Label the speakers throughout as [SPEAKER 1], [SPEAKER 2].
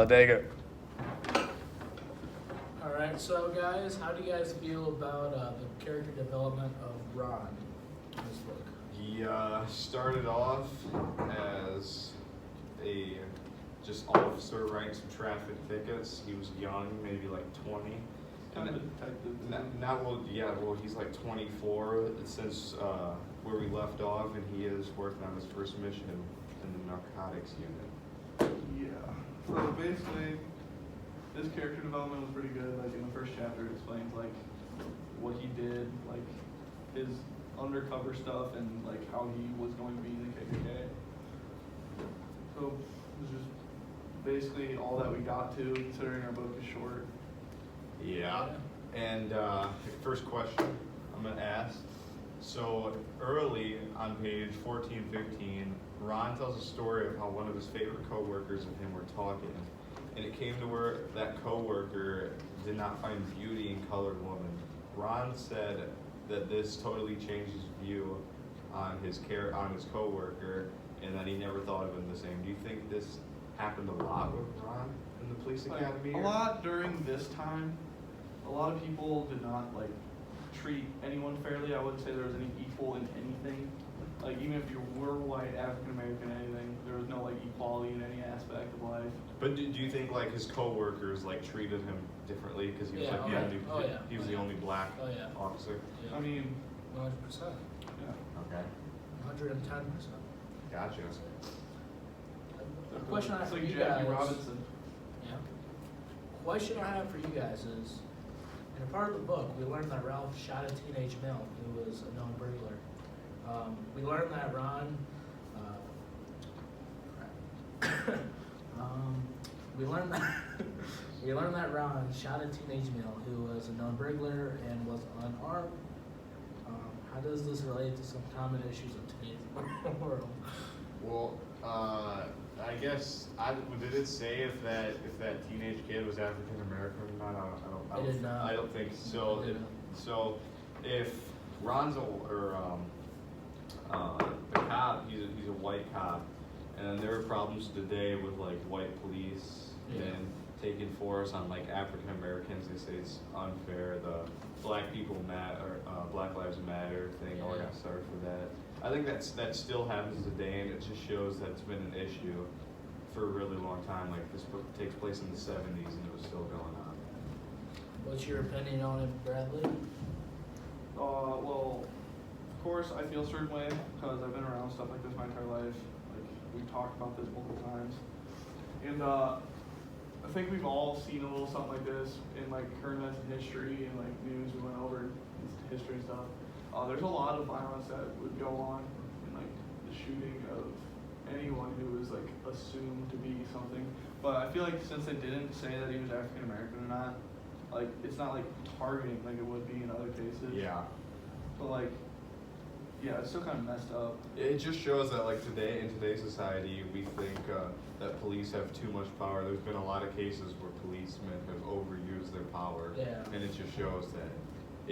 [SPEAKER 1] I'll take it.
[SPEAKER 2] Alright, so guys, how do you guys feel about the character development of Ron in this book?
[SPEAKER 3] He started off as a just officer writing some traffic tickets. He was young, maybe like 20.
[SPEAKER 4] Kind of a detective.
[SPEAKER 3] Well, he's like 24 since where we left off, and he is working on his first mission in the narcotics unit.
[SPEAKER 4] Yeah. So basically, his character development was pretty good. Like in the first chapter, it explains like what he did, like his undercover stuff, and like how he was going to be in the KKK. So it was just basically all that we got to, considering our book is short.
[SPEAKER 3] Yeah. And first question I'm going to ask. So early on page 14, 15, Ron tells a story of how one of his favorite coworkers and him were talking. And it came to where that coworker did not find beauty in colored women. Ron said that this totally changed his view on his coworker, and that he never thought of him the same. Do you think this happened a lot with Ron in the police academy?
[SPEAKER 4] A lot during this time. A lot of people did not like treat anyone fairly. I wouldn't say there was any equal in anything. Like even if you were white, African American, anything, there was no like equality in any aspect of life.
[SPEAKER 3] But do you think like his coworkers like treated him differently because he was like he was the only black officer?
[SPEAKER 2] Yeah.
[SPEAKER 4] I mean,
[SPEAKER 2] 100%.
[SPEAKER 4] yeah.
[SPEAKER 3] Okay.
[SPEAKER 2] 110%.
[SPEAKER 3] Gotcha.
[SPEAKER 2] The question I have
[SPEAKER 4] It's
[SPEAKER 2] for
[SPEAKER 4] like
[SPEAKER 2] you
[SPEAKER 4] Jackie
[SPEAKER 2] guys.
[SPEAKER 4] Robinson.
[SPEAKER 2] Yeah. Question I have for you guys is, in a part of the book, we learned that Ralph shot a teenage male who was a known burglar. We learned that Ron. We learned that Ron shot a teenage male who was a known burglar and was unarmed. How does this relate to some common issues of today's world?
[SPEAKER 3] Well, I guess did it say if that teenage kid was African American or not?
[SPEAKER 2] It did not.
[SPEAKER 3] I don't think so.
[SPEAKER 2] It did not.
[SPEAKER 3] If Ron's the cop, he's a white cop, and there are problems today with like white police and taking force on like African Americans. They say it's unfair. The Black Lives Matter thing. Oh, I got started for that. I think that still happens today, and it just shows that it's been an issue for a really long time. Like this book takes place in the 70s, and it was still going on.
[SPEAKER 2] What's your opinion on it, Bradley?
[SPEAKER 4] Well, of course, I feel a certain way because I've been around stuff like this my entire life. Like we've talked about this multiple times, and I think we've all seen a little something like this in like current events in history and like news we went over history and stuff. There's a lot of violence that would go on in like the shooting of anyone who was like assumed to be something. But I feel like since they didn't say that he was African American or not, like it's not like targeting like it would be in other cases.
[SPEAKER 3] Yeah.
[SPEAKER 4] But like, yeah, it's still kind of messed up.
[SPEAKER 3] It just shows that like today in today's society, we think that police have too much power. There's been a lot of cases where policemen have overused their power, and it just shows that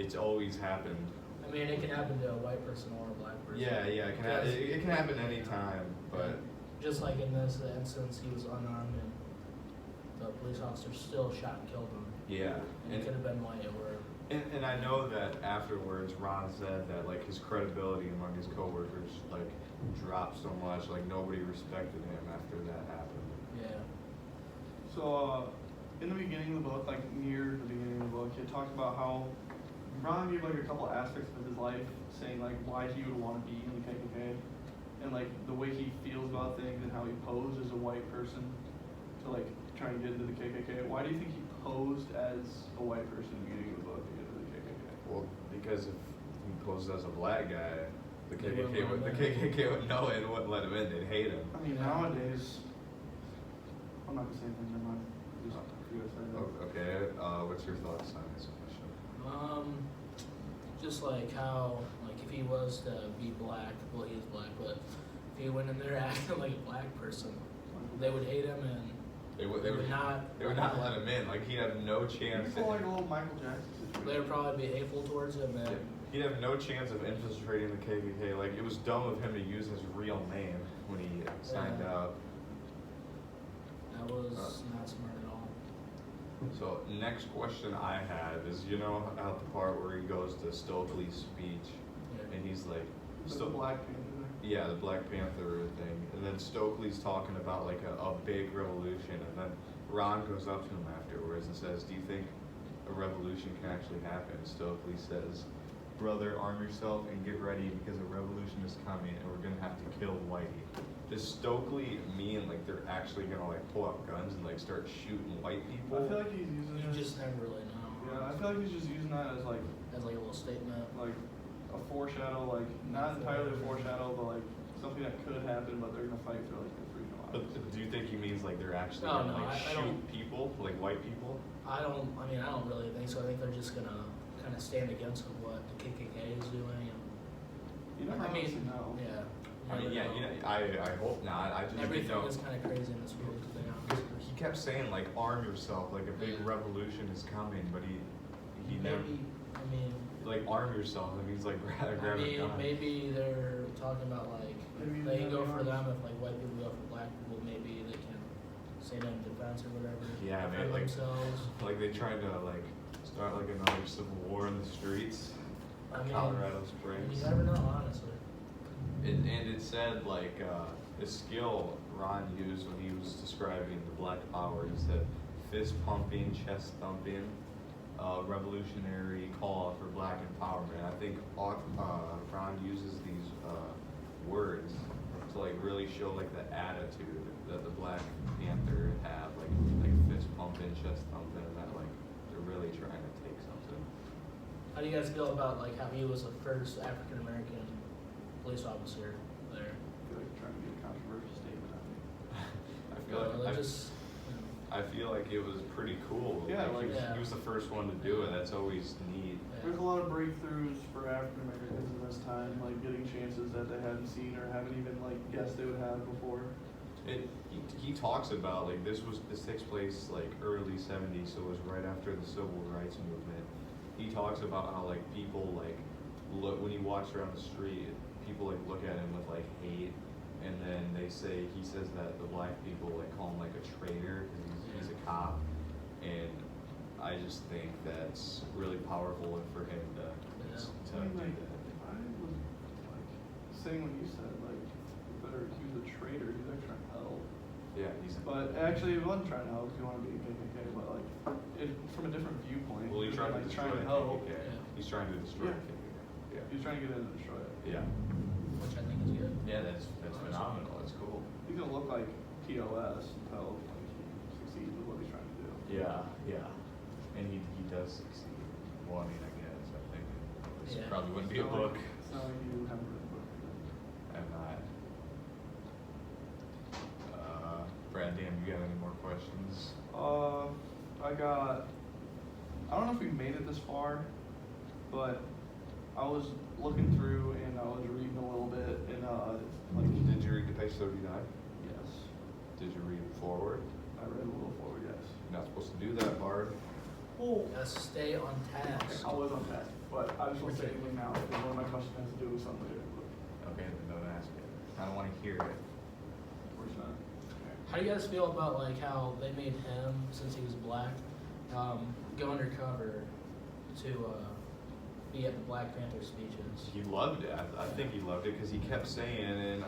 [SPEAKER 3] it's always happened.
[SPEAKER 2] I mean, it can happen to a white person or a black person.
[SPEAKER 3] Yeah, it can happen anytime, but
[SPEAKER 2] just like in this instance, he was unarmed and the police officer still shot and killed him.
[SPEAKER 3] yeah.
[SPEAKER 2] And it could have been white or.
[SPEAKER 3] And I know that afterwards, Ron said that like his credibility among his coworkers like dropped so much, like nobody respected him after that happened.
[SPEAKER 2] Yeah.
[SPEAKER 4] So in the beginning of the book, like near the beginning of the book, it talks about how Ron gave like a couple aspects of his life, saying like why he would want to be in the KKK, and like the way he feels about things and how he posed as a white person to like try and get into the KKK. Why do you think he posed as a white person in the beginning of the book to get into the KKK?
[SPEAKER 3] Well, because if he posed as a black guy, the KKK would know it and wouldn't let him in. They'd hate him.
[SPEAKER 4] I mean, nowadays, I'm not gonna say anything. Never mind. Just you guys say that.
[SPEAKER 3] Okay. What's your thoughts on this question?
[SPEAKER 2] Just like how, like if he was to be black, well he is black, but if he went in there acting like a black person, they would hate him and
[SPEAKER 3] They would not let him in. Like he'd have no chance.
[SPEAKER 4] It's like a little Michael Jackson situation.
[SPEAKER 2] they would probably be hateful towards him and
[SPEAKER 3] He'd have no chance of infiltrating the KKK. Like it was dumb of him to use his real name when he signed up.
[SPEAKER 2] that was not smart.
[SPEAKER 3] So next question I have is, you know, at the part where he goes to Stokely's speech,
[SPEAKER 2] Yeah.
[SPEAKER 3] and he's like,
[SPEAKER 4] The Black Panther.
[SPEAKER 3] yeah, the Black Panther thing, and then Stokely's talking about like a big revolution, and then Ron goes up to him afterwards and says, "Do you think a revolution can actually happen?" Stokely says, "Brother, arm yourself and get ready because a revolution is coming, and we're gonna have to kill Whitey." Does Stokely mean like they're actually gonna like pull out guns and like start shooting white people?
[SPEAKER 4] I feel like he's using
[SPEAKER 2] You
[SPEAKER 4] it.
[SPEAKER 2] just never really know.
[SPEAKER 4] Yeah, I feel like he's just using that as like
[SPEAKER 2] As like a little statement.
[SPEAKER 4] a foreshadow, like not entirely a foreshadow, but like something that could happen, but they're gonna fight for like their freedom.
[SPEAKER 3] But do you think he means like they're actually
[SPEAKER 2] Oh,
[SPEAKER 3] gonna
[SPEAKER 2] no,
[SPEAKER 3] like
[SPEAKER 2] I
[SPEAKER 3] shoot
[SPEAKER 2] don't-
[SPEAKER 3] people, like white people?
[SPEAKER 2] I don't really think so. I think they're just gonna kind of stand against what the KKK is doing. And,
[SPEAKER 4] You never honestly know.
[SPEAKER 2] Yeah.
[SPEAKER 3] I mean, yeah, you know, I hope not. I just
[SPEAKER 2] Everything
[SPEAKER 3] you know,
[SPEAKER 2] is kind of crazy in this world, to be honest.
[SPEAKER 3] he kept saying like arm yourself, like a big
[SPEAKER 2] Yeah.
[SPEAKER 3] revolution is coming, but he never
[SPEAKER 2] Maybe, I mean,
[SPEAKER 3] like arm yourself. That means like grab a gun.
[SPEAKER 2] maybe they're talking about like
[SPEAKER 4] Maybe
[SPEAKER 2] if they
[SPEAKER 4] they're
[SPEAKER 2] go for
[SPEAKER 4] not-
[SPEAKER 2] them, if like white people go for black people, maybe they can stand in defense or whatever.
[SPEAKER 3] Yeah,
[SPEAKER 2] defend
[SPEAKER 3] like
[SPEAKER 2] themselves.
[SPEAKER 3] like they tried to like start like another civil war in the streets,
[SPEAKER 2] I mean,
[SPEAKER 3] Colorado
[SPEAKER 2] You
[SPEAKER 3] Springs.
[SPEAKER 2] never know, honestly.
[SPEAKER 3] And it said like the skill Ron used when he was describing the Black Power. He said fist pumping, chest thumping, revolutionary call for black empowerment. I think Ron uses these words to like really show like the attitude that the Black Panther have, like fist pumping, chest thumping, and that like they're really trying to take something.
[SPEAKER 2] How do you guys feel about like how he was the first African American police officer there?
[SPEAKER 4] I feel like you're trying to get a controversial statement out of me.
[SPEAKER 3] I feel like
[SPEAKER 2] Well,
[SPEAKER 3] I,
[SPEAKER 2] just, you know,
[SPEAKER 3] I feel like it was pretty cool.
[SPEAKER 4] Yeah,
[SPEAKER 3] like,
[SPEAKER 2] like-
[SPEAKER 3] he was the first one to do it. That's always neat.
[SPEAKER 4] There's a lot of breakthroughs for African Americans in this time, like getting chances that they hadn't seen or haven't even like guessed they would have before.
[SPEAKER 3] He talks about like this takes place like early '70s, so it was right after the civil rights movement. He talks about how like people like look when he walks around the street, people like look at him with like hate, and then he says that the black people like call him like a traitor because he's a cop, and I just think that's really powerful and for him to
[SPEAKER 4] I mean, like,
[SPEAKER 3] do that.
[SPEAKER 4] if I was like saying what you said, like, he was a traitor, he's like trying to help.
[SPEAKER 3] Yeah, he's.
[SPEAKER 4] But actually, he wasn't trying to help, he wanted to be a KKK, but like, from a different viewpoint.
[SPEAKER 3] Well, he
[SPEAKER 4] was,
[SPEAKER 3] tried to
[SPEAKER 4] like,
[SPEAKER 3] destroy
[SPEAKER 4] trying to
[SPEAKER 3] the
[SPEAKER 4] help.
[SPEAKER 3] KKK.
[SPEAKER 2] Yeah.
[SPEAKER 3] He's trying to destroy
[SPEAKER 4] Yeah.
[SPEAKER 3] the KKK. Yeah.
[SPEAKER 4] He was trying to get in and destroy it.
[SPEAKER 3] Yeah.
[SPEAKER 2] which I think is good.
[SPEAKER 3] Yeah, that's phenomenal. That's cool.
[SPEAKER 4] He's gonna look like POS until like he succeeds with what he's trying to do.
[SPEAKER 3] Yeah, yeah. And he does succeed. Well, I mean, I guess. I think this
[SPEAKER 2] Yeah.
[SPEAKER 3] probably wouldn't be a
[SPEAKER 4] It's not
[SPEAKER 3] book.
[SPEAKER 4] Like, it's not like you haven't written a book.
[SPEAKER 3] I'm not. Brad, Dan, you got any more questions?
[SPEAKER 4] I don't know if we made it this far, but I was looking through and I was reading a little bit and like,
[SPEAKER 3] Did you read to page 39?
[SPEAKER 4] yes,
[SPEAKER 3] Did you read forward?
[SPEAKER 4] I read a little forward, yes.
[SPEAKER 3] You're not supposed to do that, Bard.
[SPEAKER 4] Oh,
[SPEAKER 2] Gotta stay on task.
[SPEAKER 4] I was on that, but I just won't say anything now because one of my questions has to do with something later.
[SPEAKER 3] Okay, then don't ask it. I don't want to hear it.
[SPEAKER 4] Where's not?
[SPEAKER 2] How do you guys feel about like how they made him, since he was black, go undercover to be at the Black Panther speeches?
[SPEAKER 3] He loved it. I think he loved it because he kept saying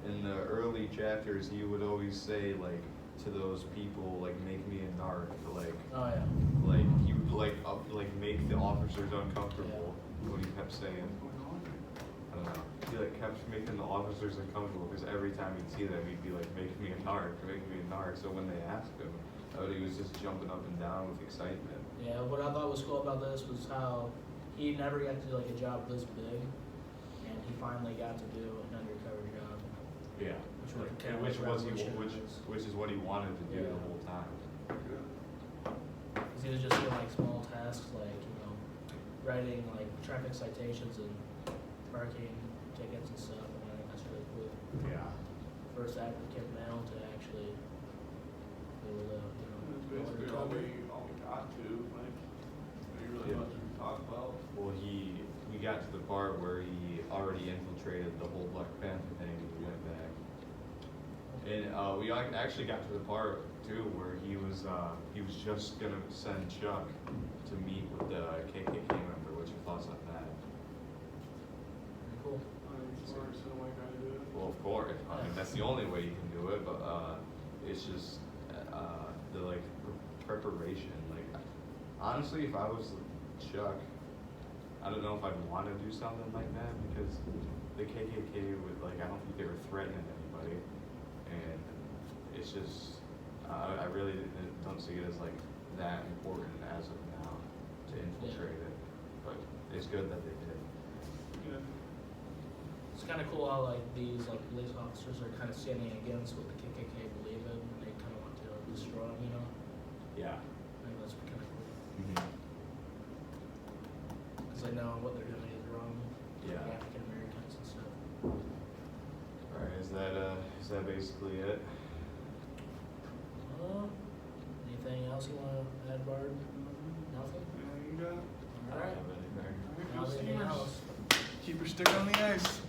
[SPEAKER 3] in the early chapters he would always say like to those people like make me a narc, like
[SPEAKER 2] Oh yeah.
[SPEAKER 3] like he would like make the officers uncomfortable when he kept saying
[SPEAKER 4] What's going on?
[SPEAKER 3] I don't know. He like kept making the officers uncomfortable because every time he'd see them he'd be like make me a narc, make me a narc. So when they asked him, he was just jumping up and down with excitement.
[SPEAKER 2] Yeah, what I thought was cool about this was how he never got to do like a job this big, and he finally got to do an undercover job.
[SPEAKER 3] Yeah.
[SPEAKER 2] Which was
[SPEAKER 3] And which
[SPEAKER 2] revolutionary.
[SPEAKER 3] which is what he wanted to do
[SPEAKER 2] Yeah.
[SPEAKER 3] the whole time.
[SPEAKER 2] Because he was just doing like small tasks like, writing like traffic citations and parking tickets and stuff, and I think that's really cool.
[SPEAKER 3] Yeah.
[SPEAKER 2] First African male to actually be able to,
[SPEAKER 4] It's
[SPEAKER 2] go
[SPEAKER 4] basically
[SPEAKER 2] undercover.
[SPEAKER 4] all we got to, like, there really
[SPEAKER 3] Yeah.
[SPEAKER 4] much we talk about.
[SPEAKER 3] Well, we got to the part where he already infiltrated the whole Black Panther thing and he went back. And we actually got to the part too, where he was just gonna send Chuck to meet with the KKK member. What's your thoughts on that?
[SPEAKER 2] Pretty cool.
[SPEAKER 4] Smart, so white guy to do it.
[SPEAKER 3] Well, of course. I mean, that's the only way you can do it, but it's just the like preparation. Like, honestly, if I was Chuck, I don't know if I'd want to do something like that because the KKK would like. I don't think they were threatening anybody, and it's just I really don't see it as like that important as of now to infiltrate it. But it's good that they did.
[SPEAKER 4] Yeah.
[SPEAKER 2] It's kind of cool how like these like police officers are kind of standing against what the KKK believe in, and they kind of want to destroy them, you know.
[SPEAKER 3] Yeah.
[SPEAKER 2] I think that's kind of cool
[SPEAKER 3] Mm-hmm.
[SPEAKER 2] because they know what they're doing is wrong.
[SPEAKER 3] Yeah.
[SPEAKER 2] Like African Americans and stuff.
[SPEAKER 3] All right. Is that basically it?
[SPEAKER 2] Anything else you want to add, Bard? Nothing.
[SPEAKER 4] Yeah, you got it.
[SPEAKER 2] All right.
[SPEAKER 3] I don't have anything.
[SPEAKER 2] Now anything else?
[SPEAKER 4] Keep your stick on the ice.